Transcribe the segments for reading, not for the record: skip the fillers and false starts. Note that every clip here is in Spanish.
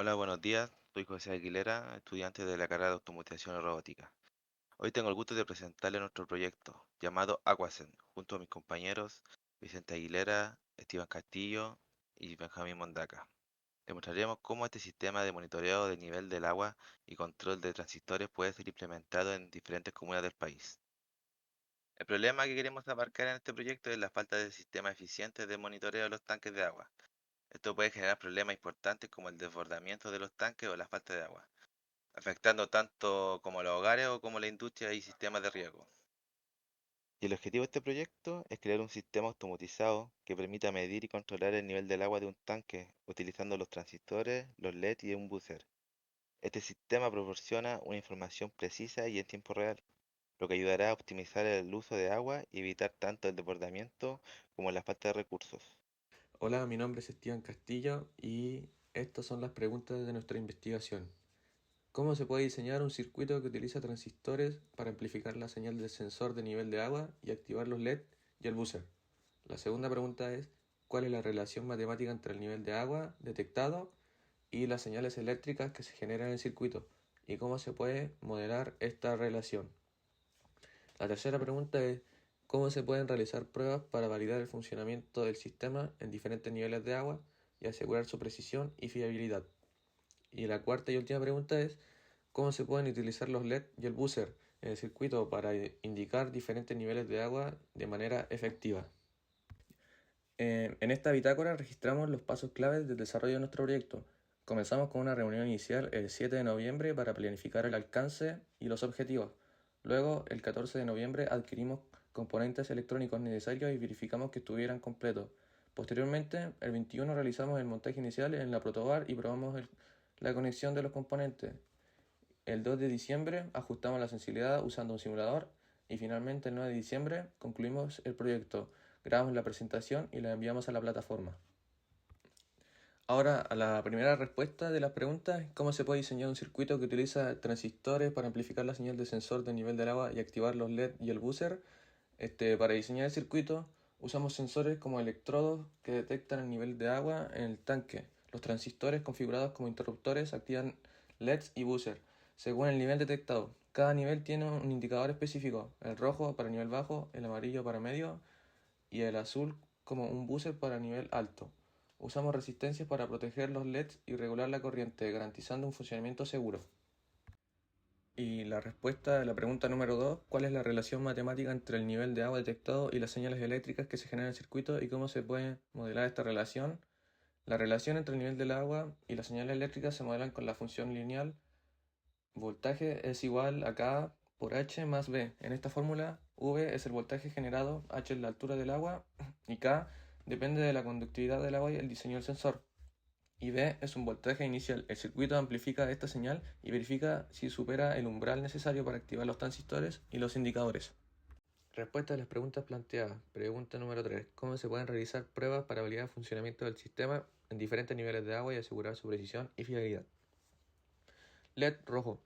Hola, buenos días. Soy José Aguilera, estudiante de la carrera de Automatización y Robótica. Hoy tengo el gusto de presentarle nuestro proyecto llamado Aquasen, junto a mis compañeros Vicente Aguilera, Esteban Castillo y Benjamín Mondaca. Demostraremos cómo este sistema de monitoreo del nivel del agua y control de transistores puede ser implementado en diferentes comunas del país. El problema que queremos abarcar en este proyecto es la falta de sistemas eficientes de monitoreo de los tanques de agua. Esto puede generar problemas importantes como el desbordamiento de los tanques o la falta de agua, afectando tanto como a los hogares o como la industria y sistemas de riego. Y el objetivo de este proyecto es crear un sistema automatizado que permita medir y controlar el nivel del agua de un tanque utilizando los transistores, los LED y un buzzer. Este sistema proporciona una información precisa y en tiempo real, lo que ayudará a optimizar el uso de agua y evitar tanto el desbordamiento como la falta de recursos. Hola, mi nombre es Esteban Castillo y estas son las preguntas de nuestra investigación. ¿Cómo se puede diseñar un circuito que utiliza transistores para amplificar la señal del sensor de nivel de agua y activar los LED y el buzzer? La segunda pregunta es, ¿cuál es la relación matemática entre el nivel de agua detectado y las señales eléctricas que se generan en el circuito? ¿Y cómo se puede modelar esta relación? La tercera pregunta es, ¿cómo se pueden realizar pruebas para validar el funcionamiento del sistema en diferentes niveles de agua y asegurar su precisión y fiabilidad? Y la cuarta y última pregunta es, ¿cómo se pueden utilizar los LED y el buzzer en el circuito para indicar diferentes niveles de agua de manera efectiva? En esta bitácora registramos los pasos claves del desarrollo de nuestro proyecto. Comenzamos con una reunión inicial el 7 de noviembre para planificar el alcance y los objetivos. Luego, el 14 de noviembre, adquirimos componentes electrónicos necesarios y verificamos que estuvieran completos. Posteriormente, el 21 realizamos el montaje inicial en la protobar y probamos la conexión de los componentes. El 2 de diciembre ajustamos la sensibilidad usando un simulador y finalmente el 9 de diciembre concluimos el proyecto, grabamos la presentación y la enviamos a la plataforma. Ahora, a la primera respuesta de las preguntas, ¿cómo se puede diseñar un circuito que utiliza transistores para amplificar la señal de sensor del nivel del agua y activar los LED y el buzzer? Para diseñar el circuito usamos sensores como electrodos que detectan el nivel de agua en el tanque. Los transistores configurados como interruptores activan LEDs y buzzer según el nivel detectado. Cada nivel tiene un indicador específico, el rojo para nivel bajo, el amarillo para medio y el azul como un buzzer para nivel alto. Usamos resistencias para proteger los LEDs y regular la corriente, garantizando un funcionamiento seguro. Y la respuesta a la pregunta número 2, ¿cuál es la relación matemática entre el nivel de agua detectado y las señales eléctricas que se generan en el circuito y cómo se puede modelar esta relación? La relación entre el nivel del agua y las señales eléctricas se modelan con la función lineal voltaje es igual a K por H más B. En esta fórmula, V es el voltaje generado, H es la altura del agua y K depende de la conductividad del agua y el diseño del sensor y B es un voltaje inicial. El circuito amplifica esta señal y verifica si supera el umbral necesario para activar los transistores y los indicadores. Respuesta a las preguntas planteadas. Pregunta número 3. ¿Cómo se pueden realizar pruebas para validar el funcionamiento del sistema en diferentes niveles de agua y asegurar su precisión y fiabilidad? LED rojo.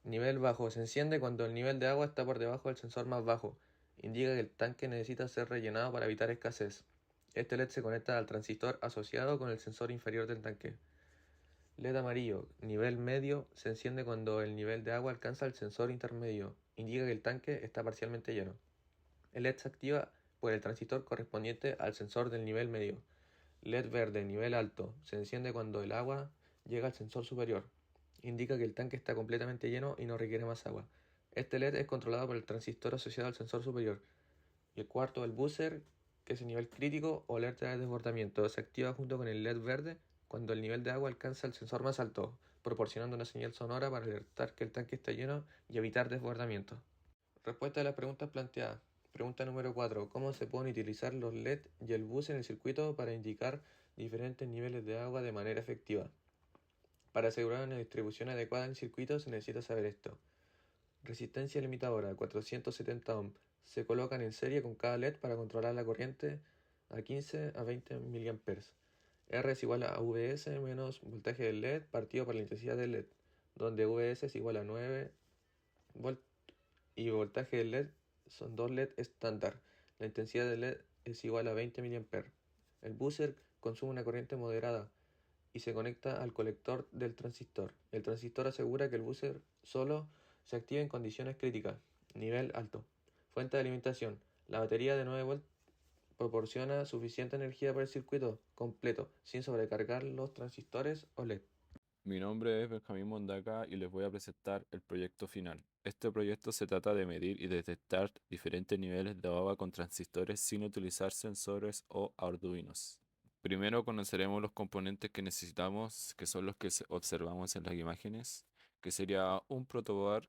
Nivel bajo. Se enciende cuando el nivel de agua está por debajo del sensor más bajo. Indica que el tanque necesita ser rellenado para evitar escasez. Este LED se conecta al transistor asociado con el sensor inferior del tanque. LED amarillo, nivel medio, se enciende cuando el nivel de agua alcanza el sensor intermedio. Indica que el tanque está parcialmente lleno. El LED se activa por el transistor correspondiente al sensor del nivel medio. LED verde, nivel alto, se enciende cuando el agua llega al sensor superior. Indica que el tanque está completamente lleno y no requiere más agua. Este LED es controlado por el transistor asociado al sensor superior. Y el cuarto, el buzzer, que es el nivel crítico o alerta de desbordamiento. Se activa junto con el LED verde cuando el nivel de agua alcanza el sensor más alto, proporcionando una señal sonora para alertar que el tanque está lleno y evitar desbordamiento. Respuesta a las preguntas planteadas. Pregunta número 4. ¿Cómo se pueden utilizar los LED y el bus en el circuito para indicar diferentes niveles de agua de manera efectiva? Para asegurar una distribución adecuada en el circuito se necesita saber esto. Resistencia limitadora 470 ohm. Se colocan en serie con cada LED para controlar la corriente a 15 a 20 mA. R es igual a VS menos voltaje del LED partido por la intensidad del LED, donde VS es igual a 9 volt y voltaje del LED son dos LED estándar. La intensidad del LED es igual a 20 mA. El buzzer consume una corriente moderada y se conecta al colector del transistor. El transistor asegura que el buzzer solo se active en condiciones críticas. Nivel alto. Fuente de alimentación. La batería de 9 volts proporciona suficiente energía para el circuito completo, sin sobrecargar los transistores o LED. Mi nombre es Benjamín Mondaca y les voy a presentar el proyecto final. Este proyecto se trata de medir y detectar diferentes niveles de ABA con transistores sin utilizar sensores o arduinos. Primero conoceremos los componentes que necesitamos, que son los que observamos en las imágenes, que sería un protoboard,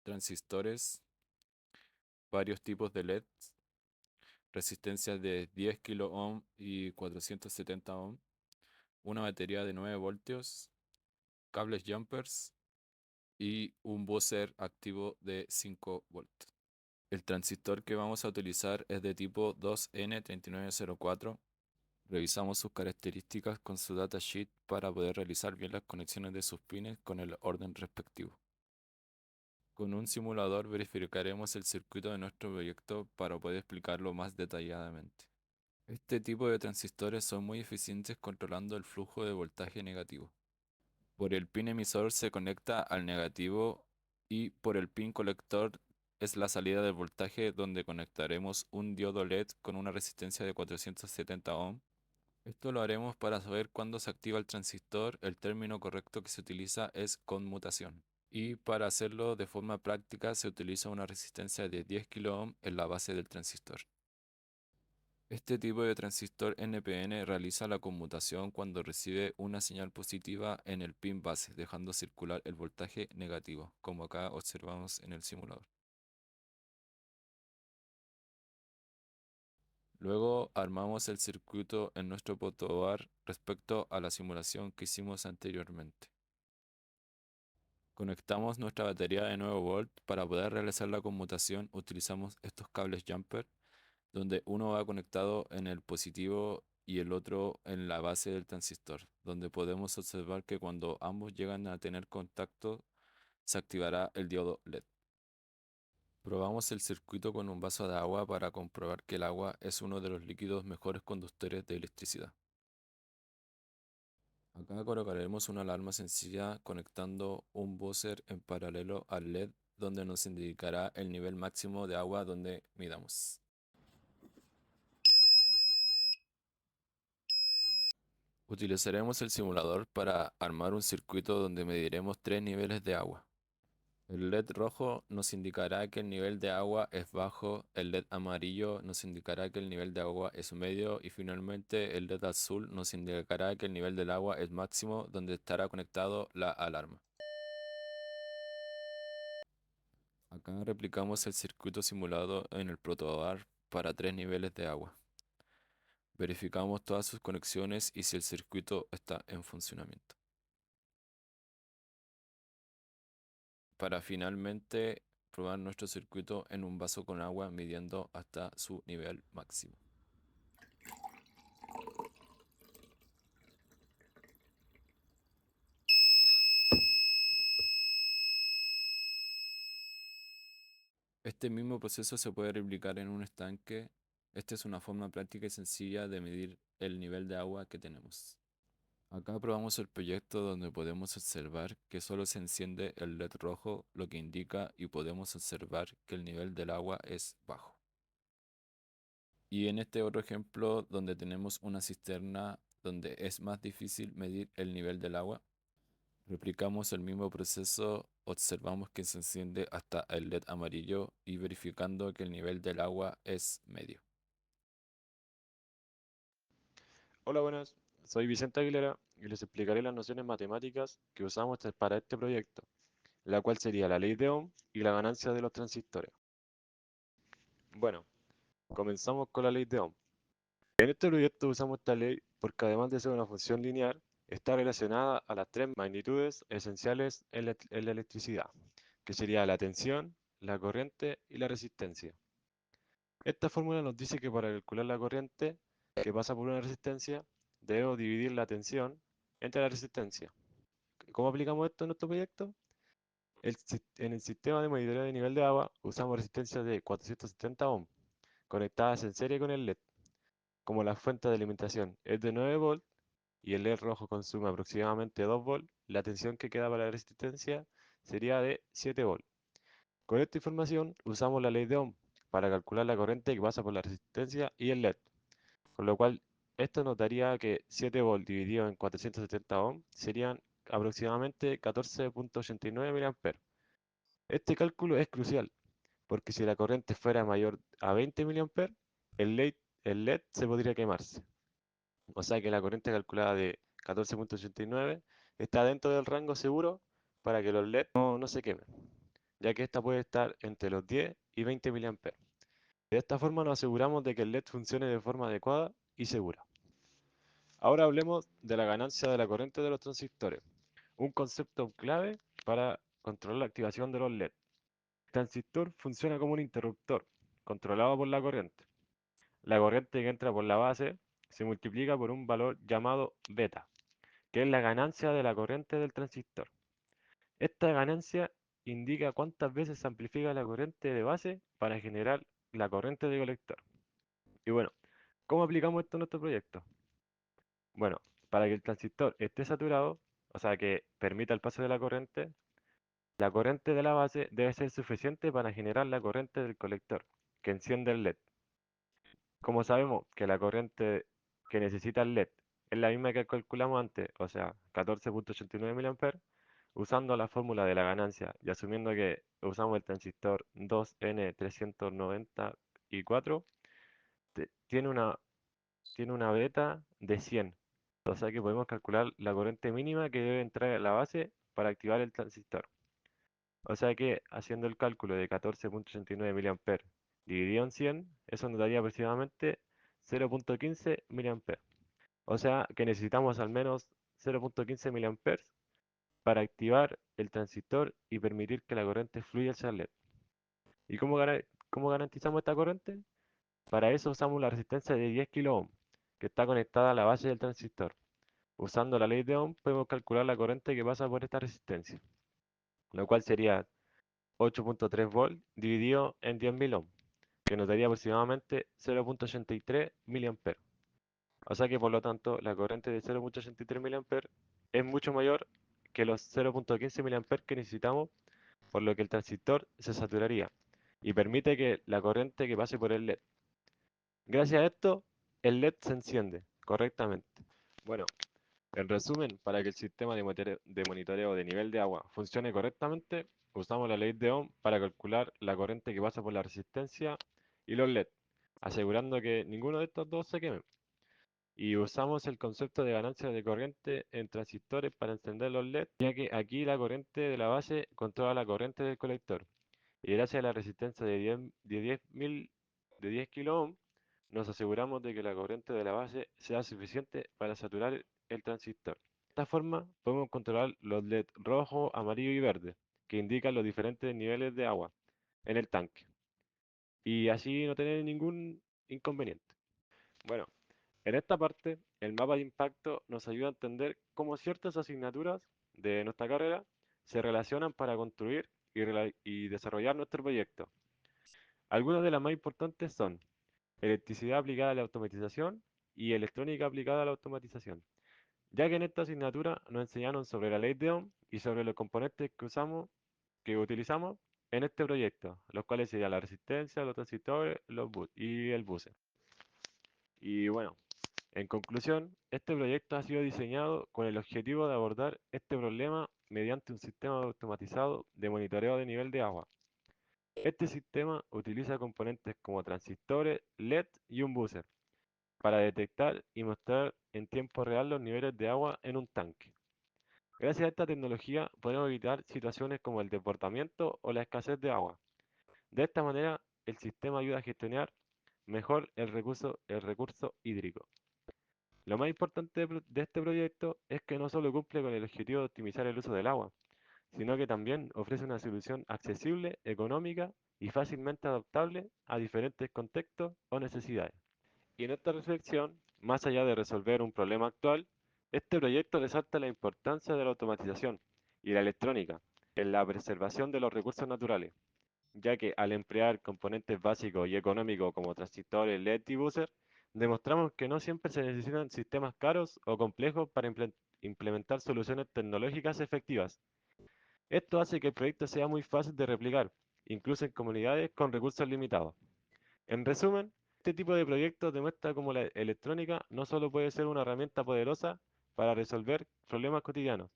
transistores, varios tipos de LEDs, resistencias de 10 kilo ohm y 470 ohm, una batería de 9 voltios, cables jumpers y un buzzer activo de 5 volts. El transistor que vamos a utilizar es de tipo 2N3904. Revisamos sus características con su datasheet para poder realizar bien las conexiones de sus pines con el orden respectivo. Con un simulador verificaremos el circuito de nuestro proyecto para poder explicarlo más detalladamente. Este tipo de transistores son muy eficientes controlando el flujo de voltaje negativo. Por el pin emisor se conecta al negativo y por el pin colector es la salida del voltaje donde conectaremos un diodo LED con una resistencia de 470 ohm. Esto lo haremos para saber cuándo se activa el transistor. El término correcto que se utiliza es conmutación. Y para hacerlo de forma práctica se utiliza una resistencia de 10 kilo ohm en la base del transistor. Este tipo de transistor NPN realiza la conmutación cuando recibe una señal positiva en el pin base, dejando circular el voltaje negativo, como acá observamos en el simulador. Luego armamos el circuito en nuestro protoboard respecto a la simulación que hicimos anteriormente. Conectamos nuestra batería de 9 volt. Para poder realizar la conmutación utilizamos estos cables jumper, donde uno va conectado en el positivo y el otro en la base del transistor, donde podemos observar que cuando ambos llegan a tener contacto se activará el diodo LED. Probamos el circuito con un vaso de agua para comprobar que el agua es uno de los líquidos mejores conductores de electricidad. Acá colocaremos una alarma sencilla conectando un buzzer en paralelo al LED donde nos indicará el nivel máximo de agua donde midamos. Utilizaremos el simulador para armar un circuito donde mediremos 3 niveles de agua. El LED rojo nos indicará que el nivel de agua es bajo, el LED amarillo nos indicará que el nivel de agua es medio y finalmente el LED azul nos indicará que el nivel del agua es máximo, donde estará conectado la alarma. Acá replicamos el circuito simulado en el protoboard para 3 niveles de agua. Verificamos todas sus conexiones y si el circuito está en funcionamiento, para finalmente probar nuestro circuito en un vaso con agua midiendo hasta su nivel máximo. Este mismo proceso se puede replicar en un estanque. Esta es una forma práctica y sencilla de medir el nivel de agua que tenemos. Acá probamos el proyecto donde podemos observar que solo se enciende el LED rojo, lo que indica y podemos observar que el nivel del agua es bajo. Y en este otro ejemplo donde tenemos una cisterna donde es más difícil medir el nivel del agua, replicamos el mismo proceso, observamos que se enciende hasta el LED amarillo y verificando que el nivel del agua es medio. Hola, buenas. Soy Vicente Aguilera y les explicaré las nociones matemáticas que usamos para este proyecto, la cual sería la ley de Ohm y la ganancia de los transistores. Bueno, comenzamos con la ley de Ohm. En este proyecto usamos esta ley porque además de ser una función lineal, está relacionada a las tres magnitudes esenciales en la electricidad, que sería la tensión, la corriente y la resistencia. Esta fórmula nos dice que para calcular la corriente que pasa por una resistencia, debemos dividir la tensión entre la resistencia. ¿Cómo aplicamos esto en nuestro proyecto? En el sistema de monitoreo de nivel de agua usamos resistencias de 470 ohm conectadas en serie con el LED. Como la fuente de alimentación es de 9 volt, y el LED rojo consume aproximadamente 2 volts, la tensión que queda para la resistencia sería de 7 volts. Con esta información usamos la ley de Ohm para calcular la corriente que pasa por la resistencia y el LED, con lo cual esto nos daría que 7 volts dividido en 470 ohm serían aproximadamente 14.89 mA. Este cálculo es crucial, porque si la corriente fuera mayor a 20 mA, el LED se podría quemarse. O sea que la corriente calculada de 14.89 está dentro del rango seguro para que los LED no se quemen, ya que esta puede estar entre los 10 y 20 mA. De esta forma nos aseguramos de que el LED funcione de forma adecuada y segura. Ahora hablemos de la ganancia de la corriente de los transistores, un concepto clave para controlar la activación de los LED. El transistor funciona como un interruptor, controlado por la corriente. La corriente que entra por la base se multiplica por un valor llamado beta, que es la ganancia de la corriente del transistor. Esta ganancia indica cuántas veces se amplifica la corriente de base para generar la corriente de colector. Y bueno, ¿cómo aplicamos esto en nuestro proyecto? Bueno, para que el transistor esté saturado, o sea que permita el paso de la corriente de la base debe ser suficiente para generar la corriente del colector, que enciende el LED. Como sabemos que la corriente que necesita el LED es la misma que calculamos antes, o sea, 14.89 mA, usando la fórmula de la ganancia y asumiendo que usamos el transistor 2N394, tiene una beta de 100. O sea que podemos calcular la corriente mínima que debe entrar a la base para activar el transistor. O sea que haciendo el cálculo de 14.89 mA dividido en 100, eso nos daría aproximadamente 0.15 mA. O sea que necesitamos al menos 0.15 mA para activar el transistor y permitir que la corriente fluya hacia el LED. ¿Y cómo garantizamos esta corriente? Para eso usamos la resistencia de 10 kΩ, que está conectada a la base del transistor. Usando la ley de Ohm podemos calcular la corriente que pasa por esta resistencia, lo cual sería 8.3 volts dividido en 10.000 ohm, que nos daría aproximadamente 0.83 mA. O sea que por lo tanto la corriente de 0.83 mA es mucho mayor que los 0.15 mA que necesitamos, por lo que el transistor se saturaría y permite que la corriente que pase por el LED. Gracias a esto, el LED se enciende correctamente. Bueno, en resumen, para que el sistema de monitoreo de nivel de agua funcione correctamente, usamos la ley de Ohm para calcular la corriente que pasa por la resistencia y los LED, asegurando que ninguno de estos dos se queme. Y usamos el concepto de ganancia de corriente en transistores para encender los LED, ya que aquí la corriente de la base controla la corriente del colector. Y gracias a la resistencia de 10 kilo ohm, nos aseguramos de que la corriente de la base sea suficiente para saturar el transistor. De esta forma podemos controlar los LED rojo, amarillo y verde, que indican los diferentes niveles de agua en el tanque, y así no tener ningún inconveniente. Bueno, en esta parte, el mapa de impacto nos ayuda a entender cómo ciertas asignaturas de nuestra carrera se relacionan para construir y desarrollar nuestro proyecto. Algunas de las más importantes son electricidad aplicada a la automatización y electrónica aplicada a la automatización, ya que en esta asignatura nos enseñaron sobre la ley de Ohm y sobre los componentes que utilizamos en este proyecto, los cuales serían la resistencia, los transistores, y el buzzer. Y bueno, en conclusión, este proyecto ha sido diseñado con el objetivo de abordar este problema mediante un sistema automatizado de monitoreo de nivel de agua. Este sistema utiliza componentes como transistores, LED y un buzzer para detectar y mostrar en tiempo real los niveles de agua en un tanque. Gracias a esta tecnología podemos evitar situaciones como el desbordamiento o la escasez de agua. De esta manera, el sistema ayuda a gestionar mejor el recurso hídrico. Lo más importante de este proyecto es que no solo cumple con el objetivo de optimizar el uso del agua, sino que también ofrece una solución accesible, económica y fácilmente adaptable a diferentes contextos o necesidades. Y en esta reflexión, más allá de resolver un problema actual, este proyecto resalta la importancia de la automatización y la electrónica en la preservación de los recursos naturales, ya que al emplear componentes básicos y económicos como transistores, LED y buzzer, Demostramos que no siempre se necesitan sistemas caros o complejos para implementar soluciones tecnológicas efectivas. Esto hace que el proyecto sea muy fácil de replicar, incluso en comunidades con recursos limitados. En resumen, este tipo de proyectos demuestra cómo la electrónica no solo puede ser una herramienta poderosa para resolver problemas cotidianos,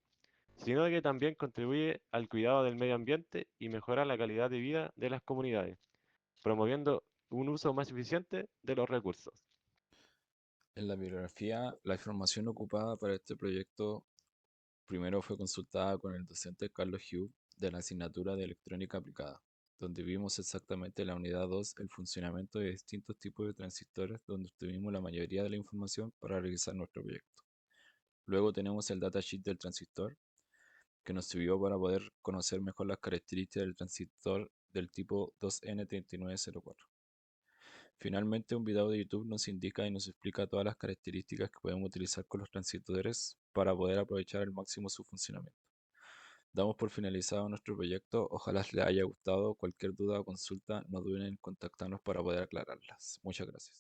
sino que también contribuye al cuidado del medio ambiente y mejora la calidad de vida de las comunidades, promoviendo un uso más eficiente de los recursos. En la bibliografía, la información ocupada para este proyecto primero fue consultada con el docente Carlos Hugh de la asignatura de Electrónica Aplicada, donde vimos exactamente en la unidad 2 el funcionamiento de distintos tipos de transistores, donde obtuvimos la mayoría de la información para realizar nuestro proyecto. Luego tenemos el datasheet del transistor, que nos sirvió para poder conocer mejor las características del transistor del tipo 2N3904. Finalmente, un video de YouTube nos indica y nos explica todas las características que podemos utilizar con los transistores para poder aprovechar al máximo su funcionamiento. Damos por finalizado nuestro proyecto, ojalá les haya gustado. Cualquier duda o consulta, no duden en contactarnos para poder aclararlas. Muchas gracias.